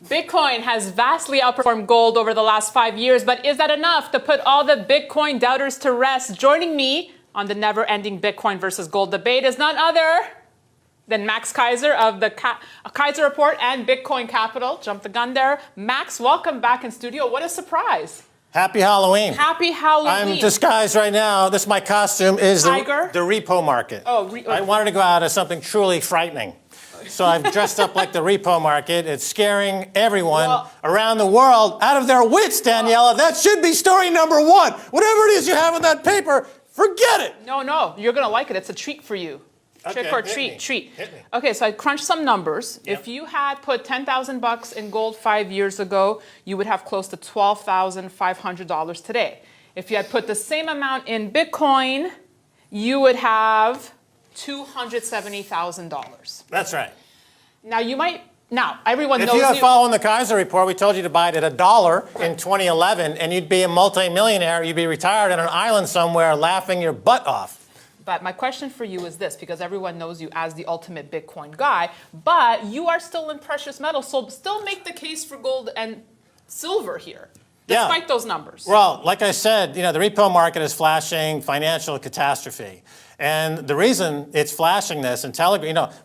Bitcoin has vastly outperformed gold over the last 5 years, but is that enough to put all the Bitcoin doubters to rest? Joining me on the never-ending Bitcoin versus gold debate is none other than Max Kaiser of the Kaiser Report and Bitcoin Capital. Jump the gun there. Max, welcome back in studio. What a surprise. Happy Halloween. Happy Halloween. I'm disguised right now. This, my costume is the repo market. Oh, I wanted to go out as something truly frightening. So I've dressed up like the repo market. It's scaring everyone around the world out of their wits, Daniela. That should be story number one. Whatever it is you have on that paper, forget it. No, you're going to like it. It's a treat for you. Okay, Trick or treat. Hit me. Okay, so I crunched some numbers. Yep. If you had put $10,000 in gold 5 years ago, you would have close to $12,500 today. If you had put the same amount in Bitcoin, you would have $270,000. That's right. Now everyone knows If you had followed the Kaiser Report, we told you to buy it at $1 in 2011, and you'd be a multimillionaire. You'd be retired on an island somewhere laughing your butt off. But my question for you is this, because everyone knows you as the ultimate Bitcoin guy, but you are still in precious metals, so still make the case for gold and silver here, despite those numbers. Well, like I said, the repo market is flashing financial catastrophe. And the reason it's flashing this, and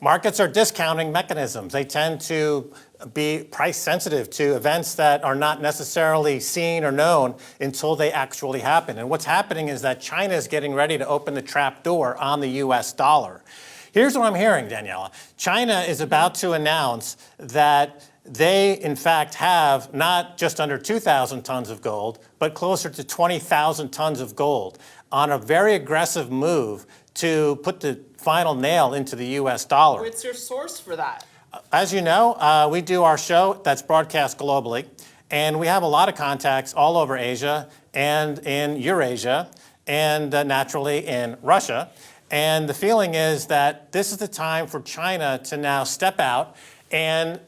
markets are discounting mechanisms. They tend to be price sensitive to events that are not necessarily seen or known until they actually happen. And what's happening is that China is getting ready to open the trap door on the US dollar. Here's what I'm hearing, Daniela. China is about to announce that they, in fact, have not just under 2,000 tons of gold, but closer to 20,000 tons of gold on a very aggressive move to put the final nail into the US dollar. What's your source for that? As you know, we do our show that's broadcast globally, and we have a lot of contacts all over Asia and in Eurasia and naturally in Russia. And the feeling is that this is the time for China to now step out and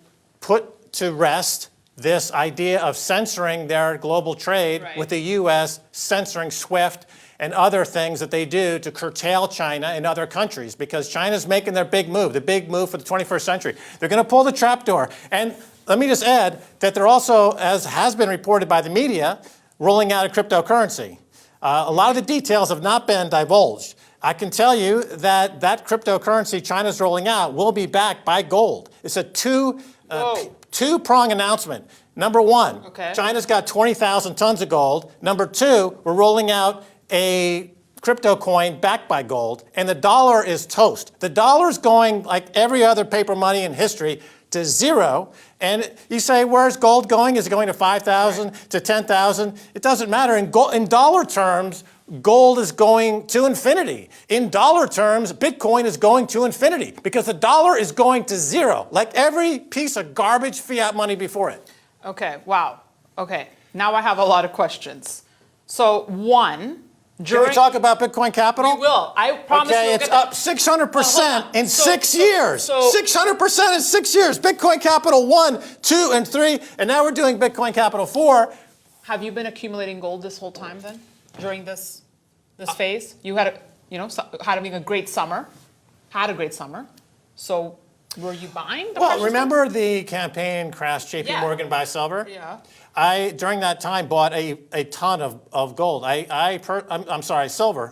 put to rest this idea of censoring their global trade with the U.S. censoring SWIFT and other things that they do to curtail China in other countries, because China's making their big move, the big move for the 21st century. They're going to pull the trapdoor. And let me just add that they're also, as has been reported by the media, rolling out a cryptocurrency. A lot of the details have not been divulged. I can tell you that that cryptocurrency China's rolling out will be backed by gold. It's a two-prong announcement. Number one, China's got 20,000 tons of gold. Number two, we're rolling out a crypto coin backed by gold, and the dollar is toast. The dollar's going, like every other paper money in history, to zero. And you say, where's gold going? Is it going to 5,000, to 10,000? It doesn't matter. In dollar terms, gold is going to infinity. In dollar terms, Bitcoin is going to infinity because the dollar is going to zero, like every piece of garbage fiat money before it. Okay, wow. Okay, now I have a lot of questions. So one, can we talk about Bitcoin Capital? We will. I promise you. Okay, it's up 600% in 6 years. 600% in 6 years. Bitcoin Capital 1, 2, and 3, and now we're doing Bitcoin Capital 4. Have you been accumulating gold this whole time then, during this phase? You had having a great summer. Had a great summer. So were you buying? Remember the campaign crash, JP Morgan buy silver? Yeah. I, during that time, bought a ton of gold. I'm sorry, silver.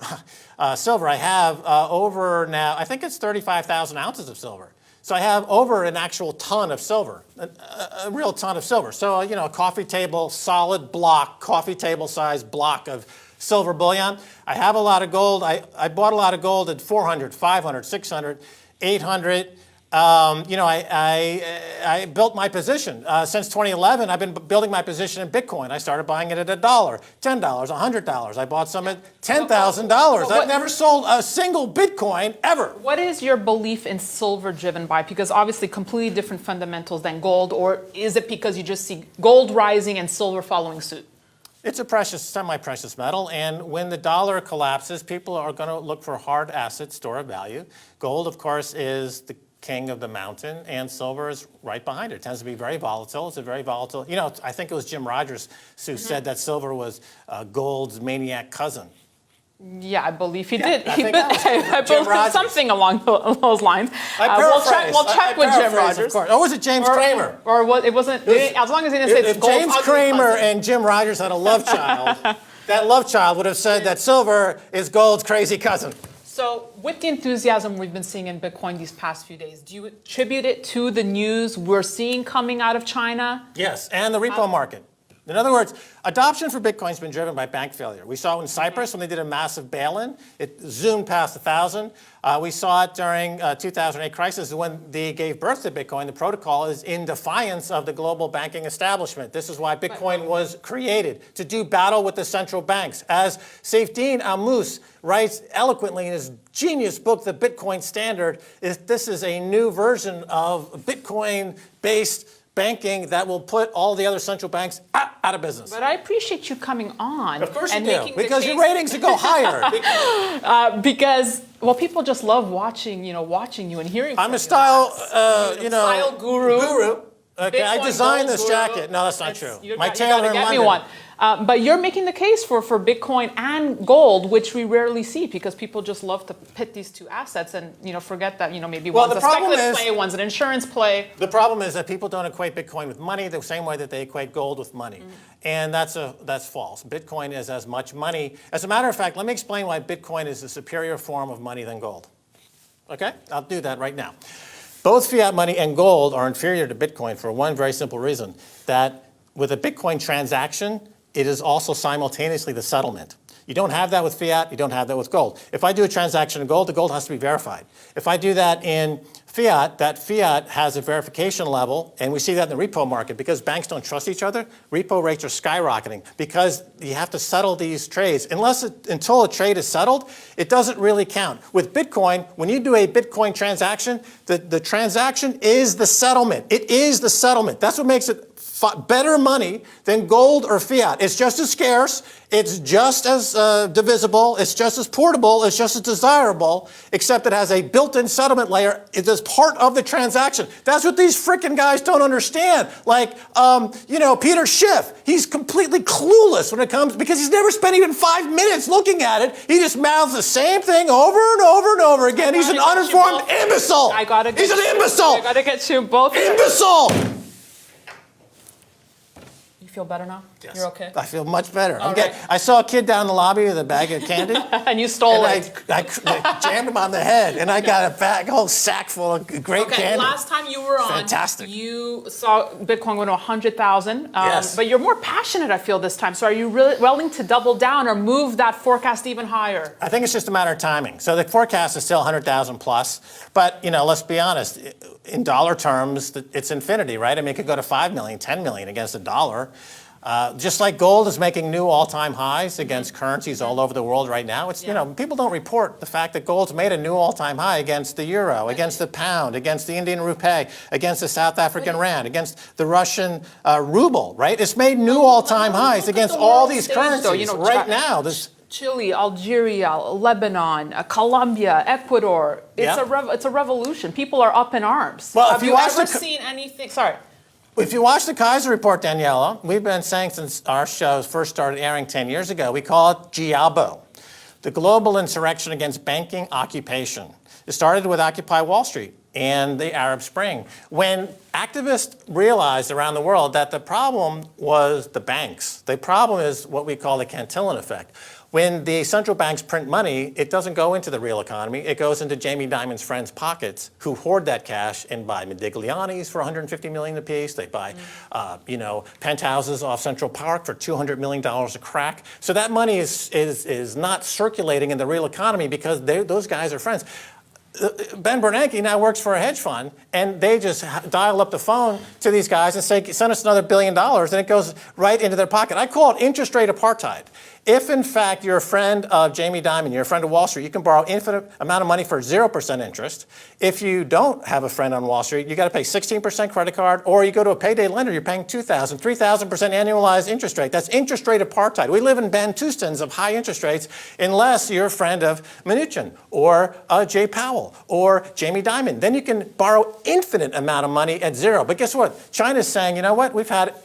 Silver, I have over now, I think it's 35,000 ounces of silver. So I have over an actual ton of silver, a real ton of silver. So, a coffee table, solid block, coffee table size block of silver bullion. I have a lot of gold. I bought a lot of gold at 400, 500, 600, 800. I built my position. Since 2011, I've been building my position in Bitcoin. I started buying it at $1, $10, $100. I bought some at $10,000. I've never sold a single Bitcoin ever. What is your belief in silver driven by? Because obviously completely different fundamentals than gold, or is it because you just see gold rising and silver following suit? It's a semi-precious metal, and when the dollar collapses, people are going to look for hard assets, store of value. Gold, of course, is the king of the mountain, and silver is right behind it. It tends to be very volatile. It's a very volatile, I think it was Jim Rogers who said that silver was gold's maniac cousin. Yeah, I believe he did. I think that was I Jim believe Rogers. something along those lines. I We'll check with Jim paraphrase, Rogers. of course. Or was it James Cramer? Or what? It wasn't. As long as he didn't say it's gold's James ugly Cramer cousin. and Jim Rogers had a love child, that love child would have said that silver is gold's crazy cousin. So with the enthusiasm we've been seeing in Bitcoin these past few days, do you attribute it to the news we're seeing coming out of China? Yes, and the repo market. In other words, adoption for Bitcoin has been driven by bank failure. We saw it in Cyprus when they did a massive bail-in. It zoomed past 1,000. We saw it during 2008 crisis when they gave birth to Bitcoin. The protocol is in defiance of the global banking establishment. This is why Bitcoin was created, to do battle with the central banks. As Saifedean Ammous writes eloquently in his genius book, The Bitcoin Standard, this is a new version of Bitcoin-based banking that will put all the other central banks out of business. But I appreciate you coming on. Of course you and do, making because your ratings would go higher. Because people just love watching you and hearing. I'm a style, style guru. Okay, I designed this jacket. No, that's not true. My tailor in get London. me one. But you're making the case for Bitcoin and gold, which we rarely see because people just love to pit these two assets and forget that maybe one's a speculative play, one's an insurance play. The problem is that people don't equate Bitcoin with money the same way that they equate gold with money, and that's false. Bitcoin is as much money. As a matter of fact, let me explain why Bitcoin is a superior form of money than gold. Okay, I'll do that right now. Both fiat money and gold are inferior to Bitcoin for one very simple reason, that with a Bitcoin transaction, it is also simultaneously the settlement. You don't have that with fiat, you don't have that with gold. If I do a transaction in gold, the gold has to be verified. If I do that in fiat, that fiat has a verification level, and we see that in the repo market. Because banks don't trust each other, repo rates are skyrocketing because you have to settle these trades. Until a trade is settled, it doesn't really count. With Bitcoin, when you do a Bitcoin transaction, the transaction is the settlement. It is the settlement. That's what makes it better money than gold or fiat. It's just as scarce, it's just as divisible, it's just as portable, it's just as desirable, except it has a built-in settlement layer. It is part of the transaction. That's what these frickin' guys don't understand. Like, Peter Schiff, he's completely clueless when it comes, because he's never spent even 5 minutes looking at it. He just mouths the same thing over and over and over again. He's an uninformed imbecile. He's an imbecile. I gotta get you both. Imbecile. Feel better now? Yes. You're okay? I feel much better. Right. I saw a kid down the lobby with a bag of candy. And you stole it. I jammed him on the head, and I got a whole sack full of great candy. Last time you were on, fantastic. You saw Bitcoin go to 100,000. Yes. But you're more passionate, I feel, this time. So are you really willing to double down or move that forecast even higher? I think it's just a matter of timing. So the forecast is still 100,000 plus. But, let's be honest. In dollar terms, it's infinity, right? I mean, it could go to 5 million, 10 million against a dollar. Just like gold is making new all-time highs against currencies all over the world right now, people don't report the fact that gold's made a new all-time high against the euro, against the pound, against the Indian rupee, against the South African rand, against the Russian ruble, right? It's made new all-time highs against all these currencies right now. Chile, Algeria, Lebanon, Colombia, Ecuador. It's a revolution. People are up in arms. Well, have you ever seen anything? Sorry. If you watch the Kaiser Report, Daniela, we've been saying since our shows first started airing 10 years ago, we call it GIABO, the global insurrection against banking occupation. It started with Occupy Wall Street and the Arab Spring, when activists realized around the world that the problem was the banks. The problem is what we call the Cantillon effect. When the central banks print money, it doesn't go into the real economy. It goes into Jamie Dimon's friends' pockets, who hoard that cash and buy Modigliani's for $150 million apiece. They buy, penthouses off Central Park for $200 million a crack. So that money is not circulating in the real economy because those guys are friends. Ben Bernanke now works for a hedge fund, and they just dial up the phone to these guys and say, send us another $1 billion, and it goes right into their pocket. I call it interest rate apartheid. If, in fact, you're a friend of Jamie Dimon, you're a friend of Wall Street, you can borrow infinite amount of money for 0% interest. If you don't have a friend on Wall Street, you got to pay 16% credit card, or you go to a payday lender, you're paying 2,000, 3,000% annualized interest rate. That's interest rate apartheid. We live in Bantustans of high interest rates unless you're a friend of Mnuchin or Jay Powell or Jamie Dimon. Then you can borrow infinite amount of money at zero. But guess what? China's saying, you know what? We've had it.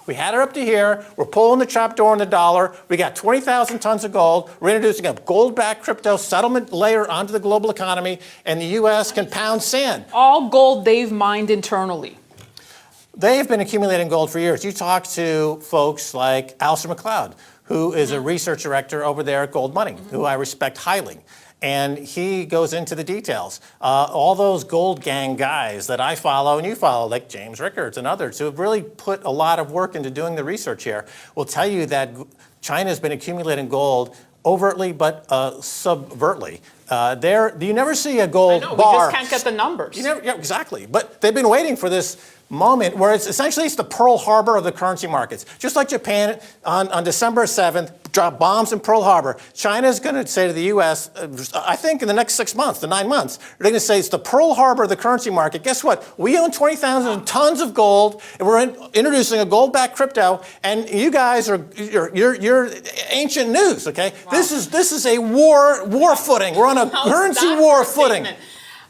We had it up to here. We're pulling the trapdoor on the dollar. We got 20,000 tons of gold. We're introducing a gold-backed crypto settlement layer onto the global economy, and the U.S. can pound sand. All gold they've mined internally. They've been accumulating gold for years. You talk to folks like Alistair McLeod, who is a research director over there at Gold Money, who I respect highly. And he goes into the details. All those gold gang guys that I follow and you follow, like James Rickards and others, who have really put a lot of work into doing the research here, will tell you that China's been accumulating gold overtly but subvertly. You never see a gold bar. We just can't get the numbers. Yeah, exactly. But they've been waiting for this moment where it's the Pearl Harbor of the currency markets. Just like Japan on December 7th dropped bombs in Pearl Harbor, China's going to say to the U.S., I think in the next 6 months, to 9 months, they're going to say it's the Pearl Harbor of the currency market. Guess what? We own 20,000 tons of gold, and we're introducing a gold-backed crypto, and you guys you're ancient news, okay? Wow. This is a war footing. We're on a currency war footing.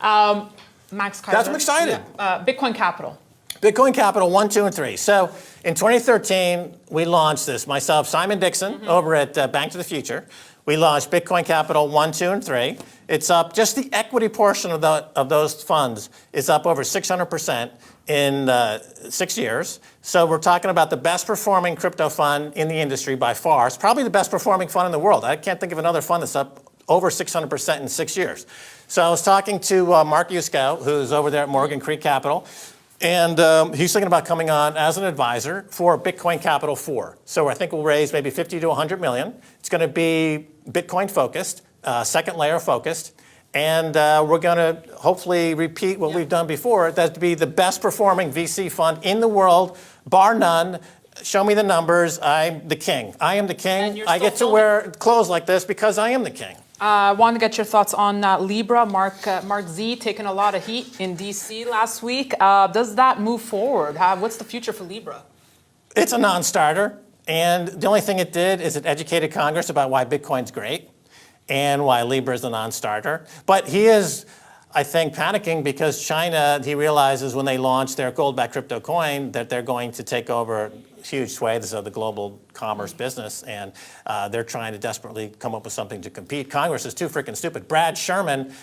Max Kaiser. That's I'm excited. Yeah. Bitcoin Capital. Bitcoin Capital 1, 2, and 3. So in 2013, we launched this. Myself, Simon Dixon, over at Bank to the Future. We launched Bitcoin Capital 1, 2, and 3. It's up, just the equity portion of those funds is up over 600% in 6 years. So we're talking about the best performing crypto fund in the industry by far. It's probably the best performing fund in the world. I can't think of another fund that's up over 600% in 6 years. So I was talking to Mark Yusko, who's over there at Morgan Creek Capital. And he's thinking about coming on as an advisor for Bitcoin Capital 4. So I think we'll raise maybe 50 to 100 million. It's going to be Bitcoin focused, second layer focused. And we're going to hopefully repeat what we've done before. That to be the best performing VC fund in the world, bar none. Show me the numbers. I'm the king. I am the king. I get to wear clothes like this because I am the king. I want to get your thoughts on Libra. Mark Z taking a lot of heat in D.C. last week. Does that move forward? What's the future for Libra? It's a non-starter. And the only thing it did is it educated Congress about why Bitcoin's great and why Libra is a non-starter. But he is, I think, panicking because China, he realizes when they launch their gold-backed crypto coin that they're going to take over huge swathes of the global commerce business, and they're trying to desperately come up with something to compete. Congress is too freaking stupid. Brad Sherman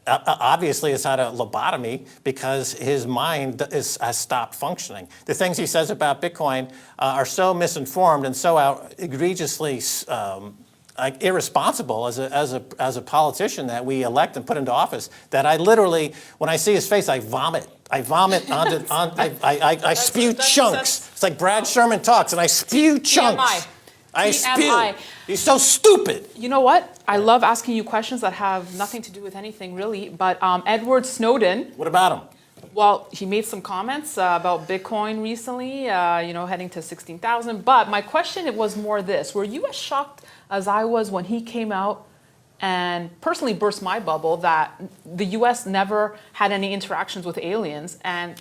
obviously has had a lobotomy because his mind has stopped functioning. The things he says about Bitcoin are so misinformed and so egregiously irresponsible as a politician that we elect and put into office that I literally, when I see his face, I vomit. I vomit I spew chunks. It's like Brad Sherman talks, and I spew chunks. I spew. He's so stupid. You know what? I love asking you questions that have nothing to do with anything, really. But Edward Snowden. What about him? Well, he made some comments about Bitcoin recently, heading to 16,000. But my question was more this. Were you as shocked as I was when he came out and personally burst my bubble that the U.S. never had any interactions with aliens, and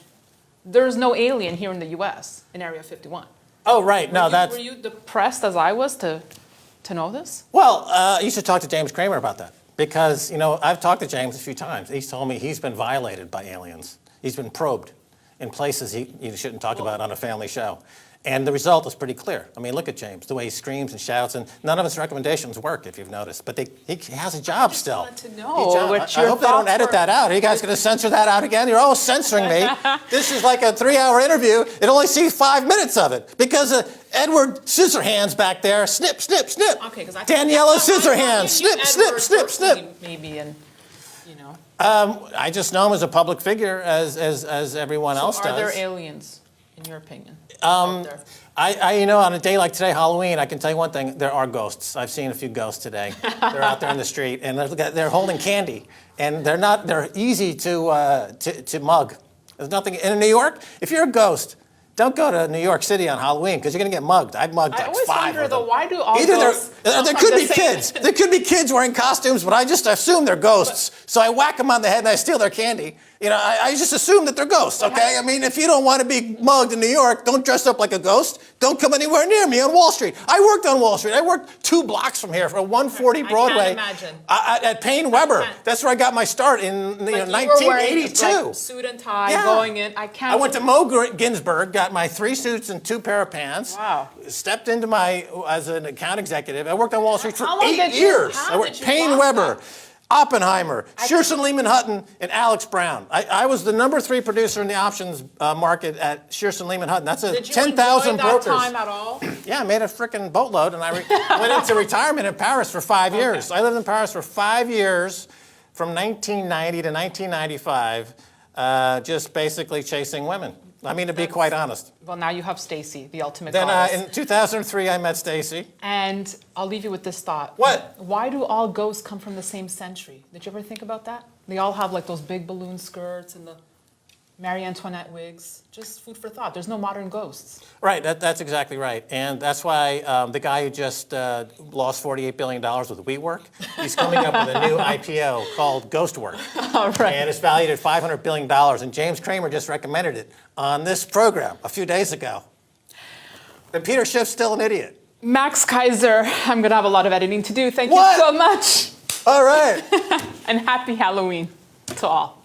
there's no alien here in the U.S. in Area 51? Oh, right. Were you depressed as I was to know this? Well, you should talk to James Cramer about that because, I've talked to James a few times. He's told me he's been violated by aliens. He's been probed in places you shouldn't talk about on a family show. And the result is pretty clear. I mean, look at James, the way he screams and shouts, and none of his recommendations work, if you've noticed. But he has a job still. I just want to know what I hope they don't edit that out. Are you guys going to censor that out again? You're all censoring me. This is like a 3-hour interview. It only sees 5 minutes of it because Edward Scissorhands back there, snip, snip, snip. Okay, because Daniela Scissorhands, snip, snip, snip, snip. Maybe, and I just know him as a public figure, as everyone else does. Are there aliens, in your opinion? On a day like today, Halloween, I can tell you one thing: there are ghosts. I've seen a few ghosts today. They're out there in the street, and they're holding candy, and they're easy to mug. There's nothing in New York. If you're a ghost, don't go to New York City on Halloween because you're going to get mugged. I've mugged like 5 of them. Why do all ghosts There could be kids. There could be kids wearing costumes, but I just assume they're ghosts. So I whack them on the head and I steal their candy. You know, I just assume that they're ghosts, okay? I mean, if you don't want to be mugged in New York, don't dress up like a ghost. Don't come anywhere near me on Wall Street. I worked on Wall Street. I worked 2 blocks from here for 140 Broadway. I can't imagine. At Payne Weber. That's where I got my start in 1982. Like, suit and tie going in. I went to Mo Ginsburg, got my 3 suits and 2 pair of pants. Wow. Stepped into as an account executive. I worked on Wall Street for How long 8 years. I worked Payne Weber. That? Oppenheimer, Shearson Lehman Hutton, and Alex Brown. I was the #3 producer in the options market at Shearson Lehman Hutton. That's a 10,000 brokers. Did you enjoy that time at all? Yeah, I made a freaking boatload, and I went into retirement in Paris for 5 years. I lived in Paris for 5 years, from 1990 to 1995, just basically chasing women. I mean, to be quite honest. Well, now you have Stacy, the ultimate Then goddess. in 2003, I met Stacy. And I'll leave you with this thought. What? Why do all ghosts come from the same century? Did you ever think about that? They all have like those big balloon skirts and the Marie Antoinette wigs. Just food for thought. There's no modern ghosts. Right, that's exactly right. And that's why the guy who just lost $48 billion with WeWork, he's coming up with a new IPO called Ghostwork. All right. And it's valued at $500 billion. And James Cramer just recommended it on this program a few days ago. And Peter Schiff's still an idiot. Max Kaiser, I'm going to have a lot of editing to do. Thank What? you so much. All right. And happy Halloween to all.